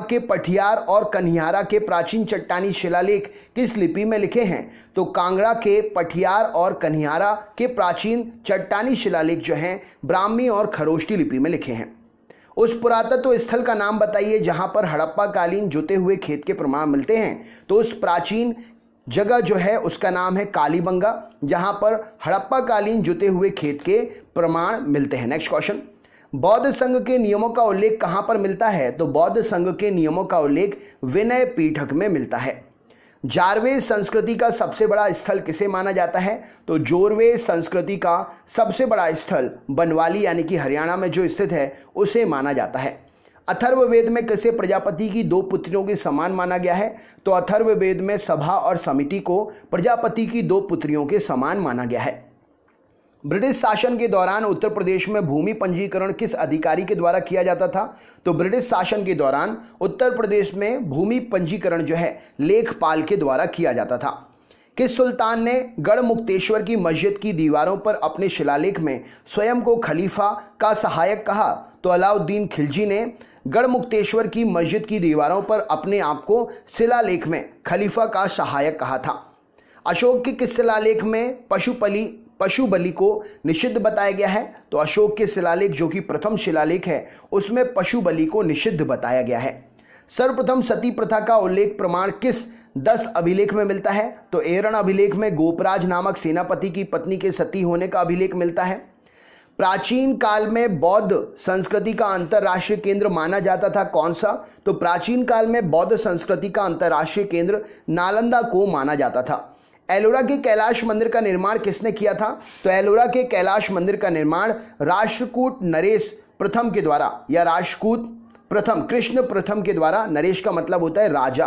विभाग के पठियार और कन्हियारा के प्राचीन चट्टानी शिलालेख किस लिपि में लिखे हैं? तो कांगड़ा के पठियार और कन्हियारा के प्राचीन चट्टानी शिलालेख जो हैं ब्राह्मी और खरोष्टी लिपि में लिखे हैं। उस पुरातत्व स्थल का नाम बताइए जहां पर हड़प्पा कालीन जुते हुए खेत के प्रमाण मिलते हैं। तो उस प्राचीन जगह जो है उसका नाम है कालीबंगा, जहां पर हड़प्पा कालीन जुते हुए खेत के प्रमाण मिलते हैं। नेक्स्ट क्वेश्चन, बौद्ध संघ के नियमों का उल्लेख कहां पर मिलता है? तो बौद्ध संघ के नियमों का उल्लेख विनय पीठक में मिलता है। जारवे संस्कृति का सबसे बड़ा स्थल किसे माना जाता है? तो जोरवे संस्कृति का सबसे बड़ा स्थल बनवाली यानी कि हरियाणा में जो स्थित है उसे माना जाता है। अथर्ववेद में किसे प्रजापति की 2 पुत्रियों के समान माना गया है? तो अथर्ववेद में सभा और समिति को प्रजापति की 2 पुत्रियों के समान माना गया है। ब्रिटिश शासन के दौरान उत्तर प्रदेश में भूमि पंजीकरण किस अधिकारी के द्वारा किया जाता था? तो ब्रिटिश शासन के दौरान उत्तर प्रदेश में भूमि पंजीकरण जो है लेखपाल के द्वारा किया जाता था। किस सुल्तान ने गढ़मुक्तेश्वर की मस्जिद की दीवारों पर अपने शिलालेख में स्वयं को खलीफा का सहायक कहा? तो अलाउद्दीन खिलजी ने गढ़मुक्तेश्वर की मस्जिद की दीवारों पर अपने आप को शिलालेख में खलीफा का सहायक कहा था। अशोक के किस शिलालेख में पशु बलि को निषिद्ध बताया गया है? तो अशोक के शिलालेख जो कि प्रथम शिलालेख है उसमें पशु बलि को निषिद्ध बताया गया है। सर्वप्रथम सती प्रथा का उल्लेख प्रमाण किस 10 अभिलेख में मिलता है? तो एरण अभिलेख में गोपराज नामक सेनापति की पत्नी के सती होने का अभिलेख मिलता है। प्राचीन काल में बौद्ध संस्कृति का अंतर्राष्ट्रीय केंद्र माना जाता था कौन सा? तो प्राचीन काल में बौद्ध संस्कृति का अंतर्राष्ट्रीय केंद्र नालंदा को माना जाता था। एलोरा के कैलाश मंदिर का निर्माण किसने किया था? तो एलोरा के कैलाश मंदिर का निर्माण राष्ट्रकूट नरेश प्रथम के द्वारा या राष्ट्रकूट प्रथम कृष्ण प्रथम के द्वारा, नरेश का मतलब होता है राजा,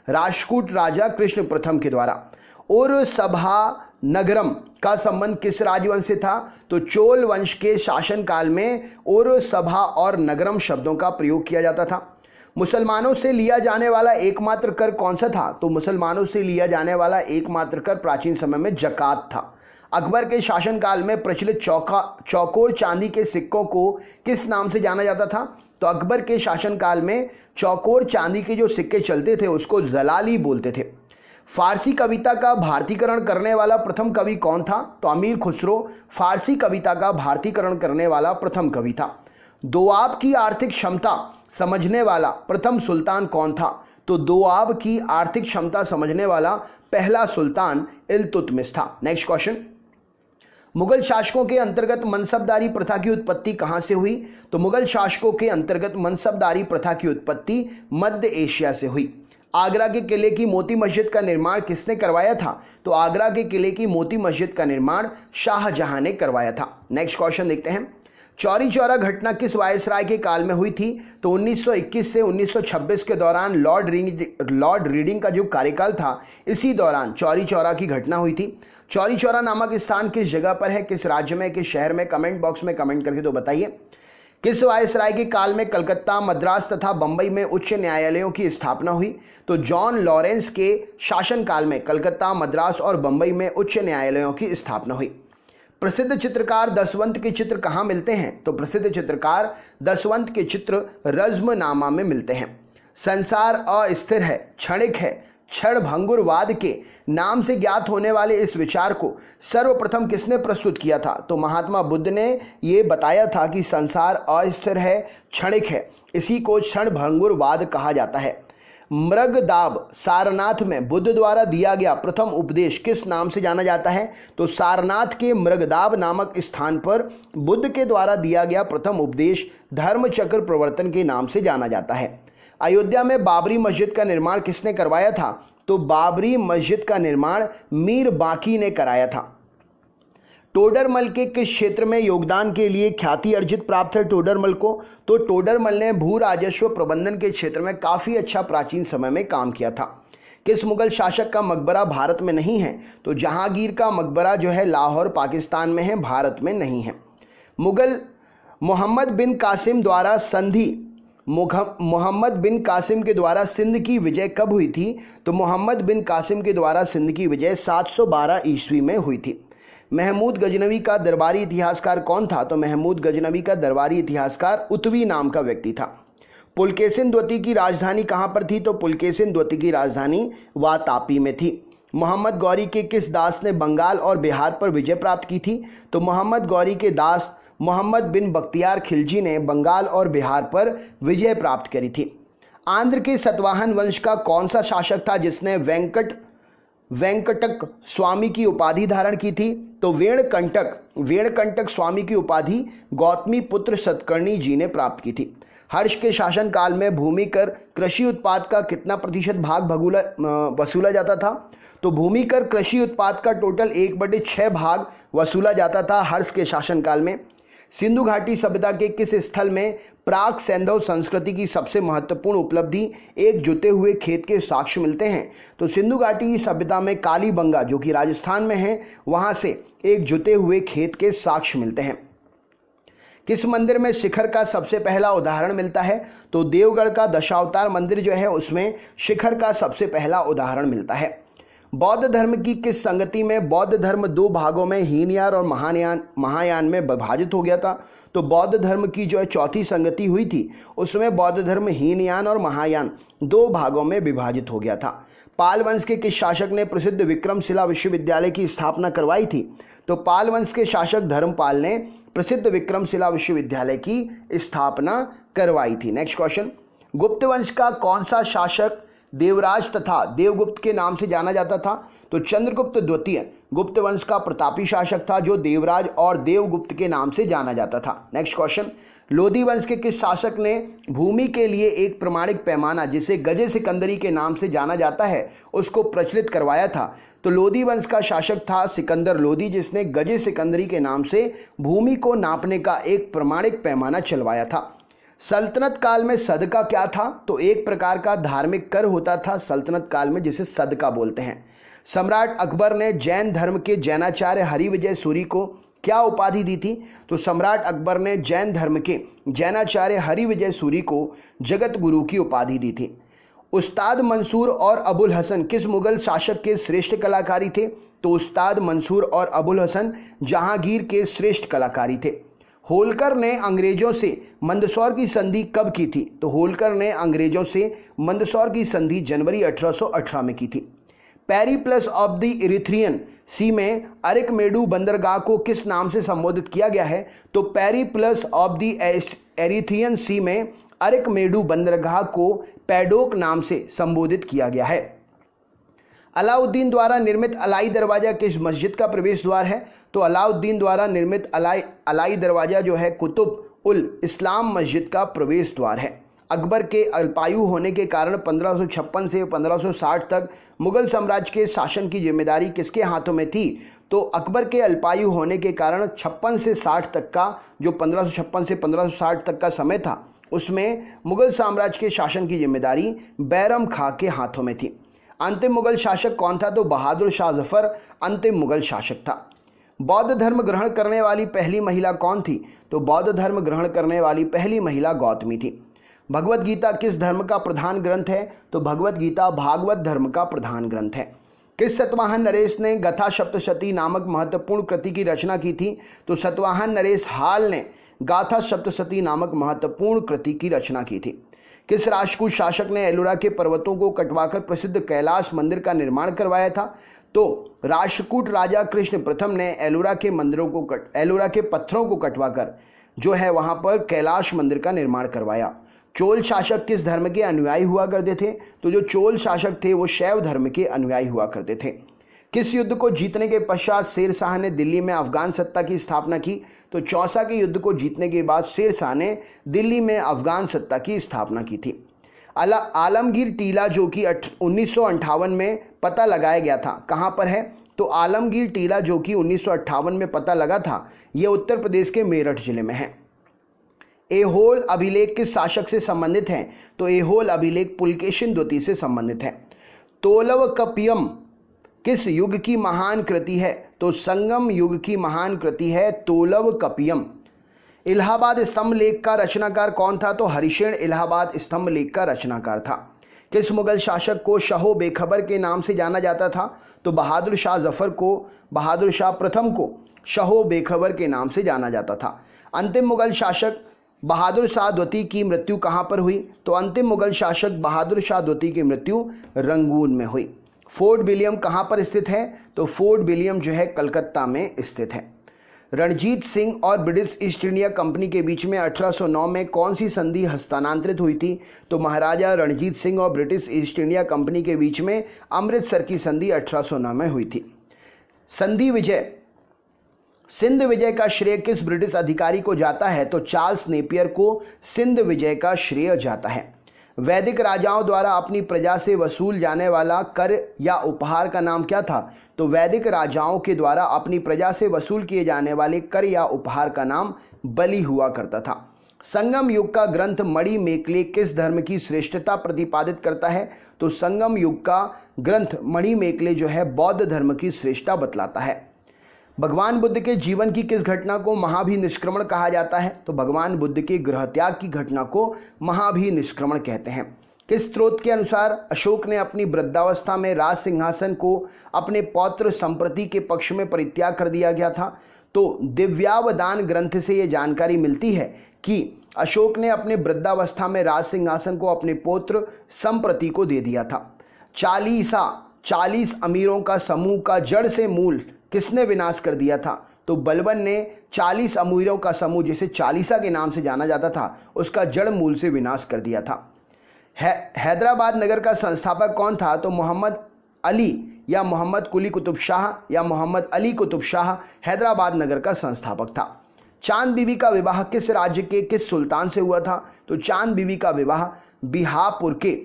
राष्ट्रकूट राजा कृष्ण प्रथम के द्वारा। और सभा नगरम का संबंध किस राजवंश से था? तो चोल वंश के शासनकाल में और सभा और नगरम शब्दों का प्रयोग किया जाता था। मुसलमानों से लिया जाने वाला एकमात्र कर कौन सा था? तो मुसलमानों से लिया जाने वाला एकमात्र कर प्राचीन समय में जकात था। अकबर के शासनकाल में प्रचलित चौकोर चांदी के सिक्कों को किस नाम से जाना जाता था? तो अकबर के शासनकाल में चौकोर चांदी के जो सिक्के चलते थे उसको जलाली बोलते थे। फारसी कविता का भारतीकरण करने वाला प्रथम कवि कौन था? तो अमीर खुसरो फारसी कविता का भारतीकरण करने वाला प्रथम कवि था। दोआब की आर्थिक क्षमता समझने वाला प्रथम सुल्तान कौन था? तो दोआब की आर्थिक क्षमता समझने वाला पहला सुल्तान इल्तुतमिश था। नेक्स्ट क्वेश्चन, मुगल शासकों के अंतर्गत मनसबदारी प्रथा की उत्पत्ति कहां से हुई? तो मुगल शासकों के अंतर्गत मनसबदारी प्रथा की उत्पत्ति मध्य एशिया से हुई। आगरा के किले की मोती मस्जिद का निर्माण किसने करवाया था? तो आगरा के किले की मोती मस्जिद का निर्माण शाहजहां ने करवाया था। नेक्स्ट क्वेश्चन देखते हैं, चौरी चौरा घटना किस वायसराय के काल में हुई थी? तो 1921 से 1926 के दौरान लॉर्ड रीडिंग का जो कार्यकाल था इसी दौरान चौरी चौरा की घटना हुई थी। चौरी चौरा नामक स्थान किस जगह पर है, किस राज्य में, किस शहर में? कमेंट बॉक्स में कमेंट करके तो बताइए। किस वायसराय के काल में कलकत्ता, मद्रास तथा बंबई में उच्च न्यायालयों की स्थापना हुई? तो जॉन लॉरेंस के शासनकाल में कलकत्ता, मद्रास और बंबई में उच्च न्यायालयों की स्थापना हुई। प्रसिद्ध चित्रकार दसवंत के चित्र कहाँ मिलते हैं? तो प्रसिद्ध चित्रकार दसवंत के चित्र रज्मनामा में मिलते हैं। संसार अस्थिर है, क्षणिक है, क्षणभंगुरवाद के नाम से ज्ञात होने वाले इस विचार को सर्वप्रथम किसने प्रस्तुत किया था? तो महात्मा बुद्ध ने ये बताया था कि संसार अस्थिर है, क्षणिक है, इसी को क्षणभंगुरवाद कहा जाता है। मृगदाब सारनाथ में बुद्ध द्वारा दिया गया प्रथम उपदेश किस नाम से जाना जाता है? तो सारनाथ के मृगदाब नामक स्थान पर बुद्ध के द्वारा दिया गया प्रथम उपदेश धर्मचक्र प्रवर्तन के नाम से जाना जाता है। अयोध्या में बाबरी मस्जिद का निर्माण किसने करवाया था? तो बाबरी मस्जिद का निर्माण मीर बांकी ने कराया था। टोडरमल के किस क्षेत्र में योगदान के लिए ख्याति अर्जित प्राप्त है टोडरमल को? तो टोडरमल ने भू राजस्व प्रबंधन के क्षेत्र में काफ़ी अच्छा प्राचीन समय में काम किया था। किस मुगल शासक का मकबरा भारत में नहीं है? तो जहांगीर का मकबरा जो है लाहौर पाकिस्तान में है, भारत में नहीं है। मुगल मोहम्मद बिन कासिम द्वारा मोहम्मद बिन कासिम के द्वारा सिंध की विजय कब हुई थी? तो मोहम्मद बिन कासिम के द्वारा सिंध की विजय 712 ईस्वी में हुई थी। महमूद गजनवी का दरबारी इतिहासकार कौन था? तो महमूद गजनवी का दरबारी इतिहासकार उत्वी नाम का व्यक्ति था। पुलकेशिन द्वितीय की राजधानी कहाँ पर थी? तो पुलकेशिन द्वितीय की राजधानी वातापी में थी। मोहम्मद गौरी के किस दास ने बंगाल और बिहार पर विजय प्राप्त की थी? तो मोहम्मद गौरी के दास मोहम्मद बिन बख्तियार खिलजी ने बंगाल और बिहार पर विजय प्राप्त करी थी। आंध्र के सतवाहन वंश का कौन सा शासक था जिसने वेंकटक स्वामी की उपाधि धारण की थी? तो वेणकंटक स्वामी की उपाधि गौतमी पुत्र सतकर्णी जी ने प्राप्त की थी। हर्ष के शासन काल में भूमि कर कृषि उत्पाद का कितना प्रतिशत भाग वसूला जाता था? तो भूमि कर कृषि उत्पाद का टोटल 1/6 भाग वसूला जाता था हर्ष के शासनकाल में। सिंधु घाटी सभ्यता के किस स्थल में प्राक सैंधव संस्कृति की सबसे महत्वपूर्ण उपलब्धि एक जुते हुए खेत के साक्ष्य मिलते हैं? तो सिंधु घाटी की सभ्यता में कालीबंगा जो कि राजस्थान में है वहां से एक जुते हुए खेत के साक्ष्य मिलते हैं। किस मंदिर में शिखर का सबसे पहला उदाहरण मिलता है? तो देवगढ़ का दशावतार मंदिर जो है उसमें शिखर का सबसे पहला उदाहरण मिलता है। बौद्ध धर्म की किस संगति में बौद्ध धर्म 2 भागों में हीनयान और महायान में विभाजित हो गया था? तो बौद्ध धर्म की जो है चौथी संगति हुई थी उसमें बौद्ध धर्म हीनयान और महायान 2 भागों में विभाजित हो गया था। पाल वंश के किस शासक ने प्रसिद्ध विक्रमशिला विश्वविद्यालय की स्थापना करवाई थी? तो पाल वंश के शासक धर्मपाल ने प्रसिद्ध विक्रमशिला विश्वविद्यालय की स्थापना करवाई थी। नेक्स्ट क्वेश्चन, गुप्त वंश का कौन सा शासक देवराज तथा देवगुप्त के नाम से जाना जाता था? तो चंद्रगुप्त द्वितीय गुप्त वंश का प्रतापी शासक था जो देवराज और देवगुप्त के नाम से जाना जाता था। नेक्स्ट क्वेश्चन, लोधी वंश के किस शासक ने भूमि के लिए एक प्रमाणिक पैमाना जिसे गजे सिकंदरी के नाम से जाना जाता है उसको प्रचलित करवाया था? तो लोधी वंश का शासक था सिकंदर लोधी जिसने गजे सिकंदरी के नाम से भूमि को नापने का एक प्रमाणिक पैमाना चलवाया था। सल्तनत काल में सदका क्या था? तो एक प्रकार का धार्मिक कर होता था सल्तनत काल में जिसे सदका बोलते हैं। सम्राट अकबर ने जैन धर्म के जैनाचार्य हरिविजय सूरी को क्या उपाधि दी थी? तो सम्राट अकबर ने जैन धर्म के जैनाचार्य हरिविजय सूरी को जगत गुरु की उपाधि दी थी। उस्ताद मंसूर और अबुल हसन किस मुगल शासक के श्रेष्ठ कलाकारी थे? तो उस्ताद मंसूर और अबुल हसन जहांगीर के श्रेष्ठ कलाकारी थे। होलकर ने अंग्रेजों से मंदसौर की संधि कब की थी? तो होलकर ने अंग्रेजों से मंदसौर की संधि जनवरी 1818 में की थी। पेरिप्लस ऑफ द इरिथ्रियन सी में अरिकमेडु बंदरगाह को किस नाम से संबोधित किया गया है? तो पेरिप्लस ऑफ द एरिथ्रियन सी में अरिकमेडु बंदरगाह को पैडोक नाम से संबोधित किया गया है। अलाउद्दीन द्वारा निर्मित अलाई दरवाजा किस मस्जिद का प्रवेश द्वार है? तो अलाउद्दीन द्वारा निर्मित अलाई दरवाजा जो है कुतुब उल इस्लाम मस्जिद का प्रवेश द्वार है। अकबर के अल्पायु होने के कारण 1556 से 1560 तक मुगल साम्राज्य के शासन की जिम्मेदारी किसके हाथों में थी? तो अकबर के अल्पायु होने के कारण 56 से 60 तक का जो 1556 से 1560 तक का समय था उसमें मुगल साम्राज्य के शासन की जिम्मेदारी बैरम खां के हाथों में थी। अंतिम मुगल शासक कौन था? तो बहादुर शाह जफर अंतिम मुगल शासक था। बौद्ध धर्म ग्रहण करने वाली पहली महिला कौन थी? तो बौद्ध धर्म ग्रहण करने वाली पहली महिला गौतमी थी। भगवत गीता किस धर्म का प्रधान ग्रंथ है? तो भगवत गीता भागवत धर्म का प्रधान ग्रंथ है। किस सतवाहन नरेश ने गाथा सप्तशती नामक महत्वपूर्ण कृति की रचना की थी? तो सतवाहन नरेश हाल ने गाथा सप्तशती नामक महत्वपूर्ण कृति की रचना की थी। किस राष्ट्रकूट शासक ने एलोरा के पर्वतों को कटवाकर प्रसिद्ध कैलाश मंदिर का निर्माण करवाया था? तो राष्ट्रकूट राजा कृष्ण प्रथम ने एलोरा के पत्थरों को कटवाकर जो है वहां पर कैलाश मंदिर का निर्माण करवाया। चोल शासक किस धर्म के अनुयायी हुआ करते थे? तो जो चोल शासक थे वो शैव धर्म के अनुयायी हुआ करते थे। किस युद्ध को जीतने के पश्चात शेर शाह ने दिल्ली में अफगान सत्ता की स्थापना की? तो चौसा के युद्ध को जीतने के बाद शेर शाह ने दिल्ली में अफगान सत्ता की स्थापना की थी। आलमगीर टीला जो कि 1958 में पता लगाया गया था कहाँ पर है? तो आलमगीर टीला जो कि 1958 में पता लगा था यह उत्तर प्रदेश के मेरठ जिले में है। एहोल अभिलेख किस शासक से संबंधित है? तो एहोल अभिलेख पुलकेशिन द्वितीय से संबंधित है। तोलवकपियम किस युग की महान कृति है? तो संगम युग की महान कृति है तोलवकपियम। इलाहाबाद स्तंभ लेख का रचनाकार कौन था? तो हरिशेन इलाहाबाद स्तंभ लेख का रचनाकार था। किस मुगल शासक को शाहो बेखबर के नाम से जाना जाता था? तो बहादुर शाह जफर को बहादुर शाह प्रथम को शाहो बेखबर के नाम से जाना जाता था। अंतिम मुगल शासक बहादुर शाह द्वितीय की मृत्यु कहाँ पर हुई? तो अंतिम मुगल शासक बहादुर शाह द्वितीय की मृत्यु रंगून में हुई। फोर्ट विलियम कहाँ पर स्थित है? तो फोर्ट विलियम जो है कलकत्ता में स्थित है। रणजीत सिंह और ब्रिटिश ईस्ट इंडिया कंपनी के बीच में 1809 में कौन सी संधि हस्तांतरित हुई थी? तो महाराजा रणजीत सिंह और ब्रिटिश ईस्ट इंडिया कंपनी के बीच में अमृतसर की संधि 1809 में हुई थी। संधि विजय, सिंध विजय का श्रेय किस ब्रिटिश अधिकारी को जाता है? तो चार्ल्स नेपियर को सिंध विजय का श्रेय जाता है। वैदिक राजाओं द्वारा अपनी प्रजा से वसूल जाने वाला कर या उपहार का नाम क्या था? तो वैदिक राजाओं के द्वारा अपनी प्रजा से वसूल किए जाने वाले कर या उपहार का नाम बलि हुआ करता था। संगम युग का ग्रंथ मणि मेकले किस धर्म की श्रेष्ठता प्रतिपादित करता है? तो संगम युग का ग्रंथ मणि मेकले जो है बौद्ध धर्म की श्रेष्ठता बतलाता है। भगवान बुद्ध के जीवन की किस घटना को महाभिनिष्क्रमण कहा जाता है? तो भगवान बुद्ध के गृह त्याग की घटना को महाभिनिष्क्रमण कहते हैं। किस स्रोत के अनुसार अशोक ने अपनी वृद्धावस्था में राज सिंहासन को अपने पौत्र संप्रति के पक्ष में परित्याग कर दिया गया था? तो दिव्यावदान ग्रंथ से ये जानकारी मिलती है कि अशोक ने अपने वृद्धावस्था में राज सिंहासन को अपने पौत्र संप्रति को दे दिया था। 40 अमीरों का समूह का जड़ से मूल किसने विनाश कर दिया था? तो बलबन ने 40 अमीरों का समूह जिसे चालीसा के नाम से जाना जाता था उसका जड़ मूल से विनाश कर दिया था। हैदराबाद नगर का संस्थापक कौन था? तो मोहम्मद अली या मोहम्मद कुली कुतुब शाह या मोहम्मद अली कुतुब शाह हैदराबाद नगर का संस्थापक था। चांद बीबी का विवाह किस राज्य के किस सुल्तान से हुआ था? तो चांद बीबी का विवाह बिहापुर के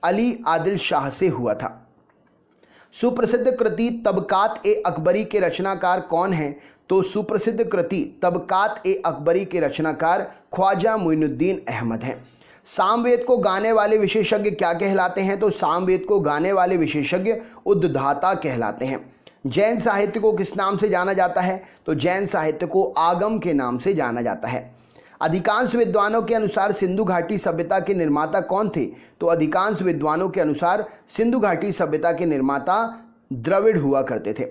अली आदिल शाह से हुआ था। सुप्रसिद्ध कृति तबकात ए अकबरी के रचनाकार कौन हैं? तो सुप्रसिद्ध कृति तबकात ए अकबरी के रचनाकार ख्वाजा मोइनुद्दीन अहमद हैं। सामवेद को गाने वाले विशेषज्ञ क्या कहलाते हैं? तो सामवेद को गाने वाले विशेषज्ञ उद्धाता कहलाते हैं। जैन साहित्य को किस नाम से जाना जाता है? तो जैन साहित्य को आगम के नाम से जाना जाता है। अधिकांश विद्वानों के अनुसार सिंधु घाटी सभ्यता के निर्माता कौन थे? तो अधिकांश विद्वानों के अनुसार सिंधु घाटी सभ्यता के निर्माता द्रविड़ हुआ करते थे।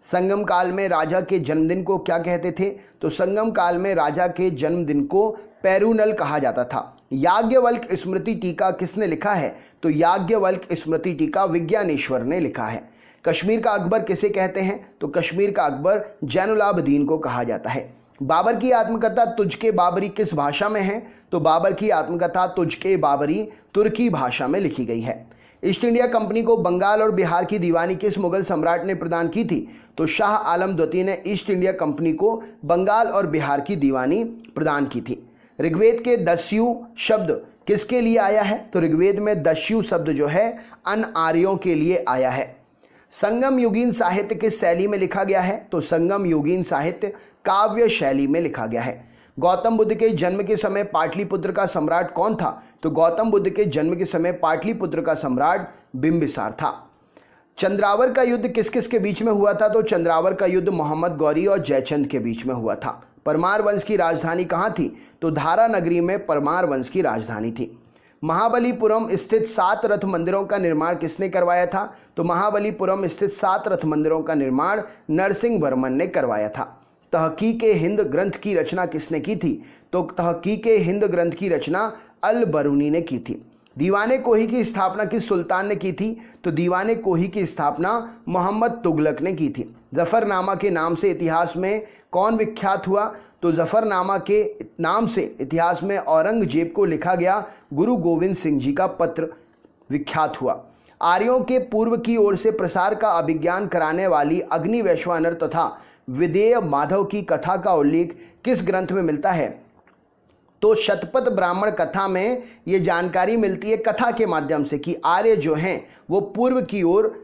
संगम काल में राजा के जन्मदिन को क्या कहते थे? तो संगम काल में राजा के जन्मदिन को पेरूनल कहा जाता था। याज्ञवल्क्य स्मृति टीका किसने लिखा है? तो याज्ञवल्क्य स्मृति टीका विज्ञानेश्वर ने लिखा है। कश्मीर का अकबर किसे कहते हैं? तो कश्मीर का अकबर जैनुलाब्दीन को कहा जाता है। बाबर की आत्मकथा तुझके बाबरी किस भाषा में है? तो बाबर की आत्मकथा तुझके बाबरी तुर्की भाषा में लिखी गई है। ईस्ट इंडिया कंपनी को बंगाल और बिहार की दीवानी किस मुगल सम्राट ने प्रदान की थी? तो शाह आलम द्वितीय ने ईस्ट इंडिया कंपनी को बंगाल और बिहार की दीवानी प्रदान की थी। ऋग्वेद के दस्यु शब्द किसके लिए आया है? तो ऋग्वेद में दस्यु शब्द जो है अनआर्यों के लिए आया है। संगम युगीन साहित्य किस शैली में लिखा गया है? तो संगम युगीन साहित्य काव्य शैली में लिखा गया है। गौतम बुद्ध के जन्म के समय पाटलिपुत्र का सम्राट कौन था? तो गौतम बुद्ध के जन्म के समय पाटलिपुत्र का सम्राट बिंबिसार था। चंद्रावर का युद्ध किस किस के बीच में हुआ था? तो चंद्रावर का युद्ध मोहम्मद गौरी और जयचंद के बीच में हुआ था। परमार वंश की राजधानी कहाँ थी? तो धारा नगरी में परमार वंश की राजधानी थी। महाबलीपुरम स्थित 7 रथ मंदिरों का निर्माण किसने करवाया था? तो महाबलीपुरम स्थित 7 रथ मंदिरों का निर्माण नरसिंह वर्मन ने करवाया था। तहकीके हिंद ग्रंथ की रचना किसने की थी? तो तहकीके हिंद ग्रंथ की रचना अल बरूनी ने की थी। दीवाने कोही की स्थापना किस सुल्तान ने की थी? तो दीवाने कोही की स्थापना मोहम्मद तुगलक ने की थी। जफरनामा के नाम से इतिहास में कौन विख्यात हुआ? तो जफरनामा के नाम से इतिहास में औरंगजेब को लिखा गया गुरु गोविंद सिंह जी का पत्र विख्यात हुआ। आर्यों के पूर्व की ओर से प्रसार का अभिज्ञान कराने वाली अग्नि वैश्वानर तथा विदेय माधव की कथा का उल्लेख किस ग्रंथ में मिलता है? तो शतपथ ब्राह्मण कथा में ये जानकारी मिलती है कथा के माध्यम से कि आर्य जो हैं वो पूर्व की ओर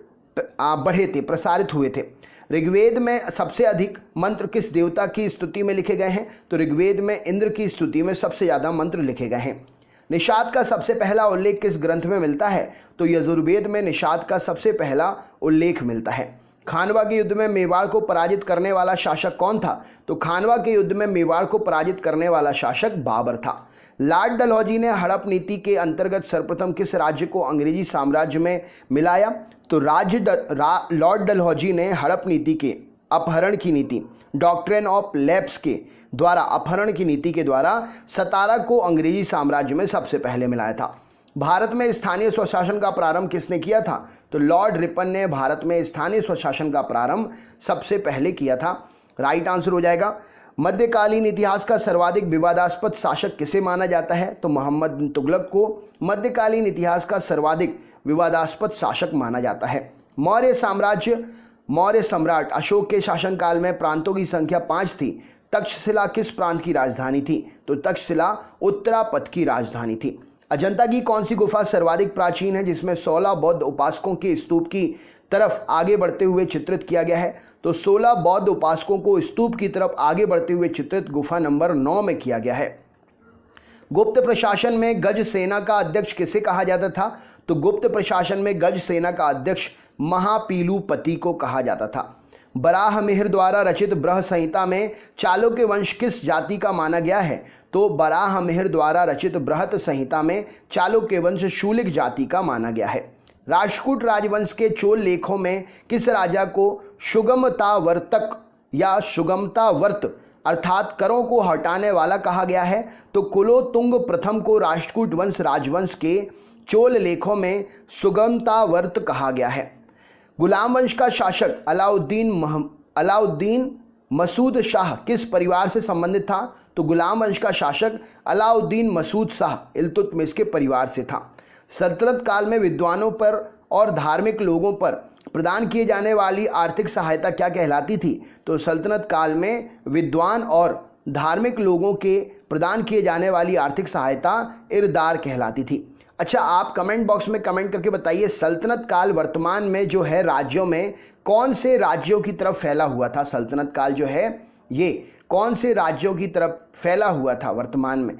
बढ़े थे, प्रसारित हुए थे। ऋग्वेद में सबसे अधिक मंत्र किस देवता की स्तुति में लिखे गए हैं? तो ऋग्वेद में इंद्र की स्तुति में सबसे ज़्यादा मंत्र लिखे गए हैं। निषाद का सबसे पहला उल्लेख किस ग्रंथ में मिलता है? तो यजुर्वेद में निषाद का सबसे पहला उल्लेख मिलता है। खानवा के युद्ध में मेवाड़ को पराजित करने वाला शासक कौन था? तो खानवा के युद्ध में मेवाड़ को पराजित करने वाला शासक बाबर था। लॉर्ड डलहौजी ने हड़प नीति के अंतर्गत सर्वप्रथम किस राज्य को अंग्रेजी साम्राज्य में मिलाया? तो लॉर्ड डलहौजी ने हड़प नीति के अपहरण की नीति डॉक्ट्रिन ऑफ लैप्स के द्वारा अपहरण की नीति के द्वारा सतारा को अंग्रेजी साम्राज्य में सबसे पहले मिलाया था। भारत में स्थानीय स्वशासन का प्रारंभ किसने किया था? तो लॉर्ड रिपन ने भारत में स्थानीय स्वशासन का प्रारंभ सबसे पहले किया था। राइट आंसर हो जाएगा। मध्यकालीन इतिहास का सर्वाधिक विवादास्पद शासक किसे माना जाता है? तो मोहम्मद बिन तुगलक को मध्यकालीन इतिहास का सर्वाधिक विवादास्पद शासक माना जाता है। मौर्य सम्राट अशोक के शासनकाल में प्रांतों की संख्या 5 थी। तक्षशिला किस प्रांत की राजधानी थी? तो तक्षशिला उत्तरापथ की राजधानी थी। अजंता की कौन सी गुफा सर्वाधिक प्राचीन है जिसमें 16 बौद्ध उपासकों के स्तूप की तरफ आगे बढ़ते हुए चित्रित किया गया है? तो 16 बौद्ध उपासकों को स्तूप की तरफ आगे बढ़ते हुए चित्रित गुफा नंबर 9 में किया गया है। गुप्त प्रशासन में गज सेना का अध्यक्ष किसे कहा जाता था? तो गुप्त प्रशासन में गज सेना का अध्यक्ष महापीलुपति को कहा जाता था। बराहमिहिर द्वारा रचित बृहद संहिता में चालुक्य वंश किस जाति का माना गया है? तो बराहमिहिर द्वारा रचित बृहद संहिता में चालुक्य वंश शूलिक जाति का माना गया है। राष्ट्रकूट राजवंश के चोल लेखों में किस राजा को सुगमतावर्तक या सुगमतावर्त अर्थात करों को हटाने वाला कहा गया है? तो कुलोत्तुंग प्रथम को राष्ट्रकूट वंश राजवंश के चोल लेखों में सुगमतावर्त कहा गया है। गुलाम वंश का शासक अलाउद्दीन मसूद शाह किस परिवार से संबंधित था? तो गुलाम वंश का शासक अलाउद्दीन मसूद शाह इल्तुतमिश के परिवार से था। सल्तनत काल में विद्वानों पर और धार्मिक लोगों पर प्रदान किए जाने वाली आर्थिक सहायता क्या कहलाती थी? तो सल्तनत काल में विद्वान और धार्मिक लोगों के प्रदान किए जाने वाली आर्थिक सहायता इरदार कहलाती थी। अच्छा, आप कमेंट बॉक्स में कमेंट करके बताइए सल्तनत काल वर्तमान में जो है राज्यों में कौन से राज्यों की तरफ फैला हुआ था? सल्तनत काल जो है ये कौन से राज्यों की तरफ फैला हुआ था वर्तमान में?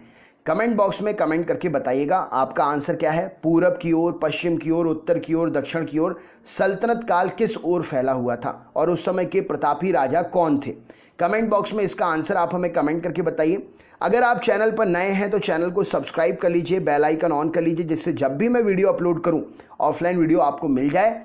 कमेंट बॉक्स में कमेंट करके बताइएगा आपका आंसर क्या है। पूरब की ओर, पश्चिम की ओर, उत्तर की ओर, दक्षिण की ओर सल्तनत काल किस ओर फैला हुआ था और उस समय के प्रतापी राजा कौन थे? कमेंट बॉक्स में इसका आंसर आप हमें कमेंट करके बताइए। अगर आप चैनल पर नए हैं तो चैनल को सब्सक्राइब कर लीजिए, बेल आइकन ऑन कर लीजिए, जिससे जब भी मैं वीडियो अपलोड करूं ऑफलाइन वीडियो आपको मिल जाए।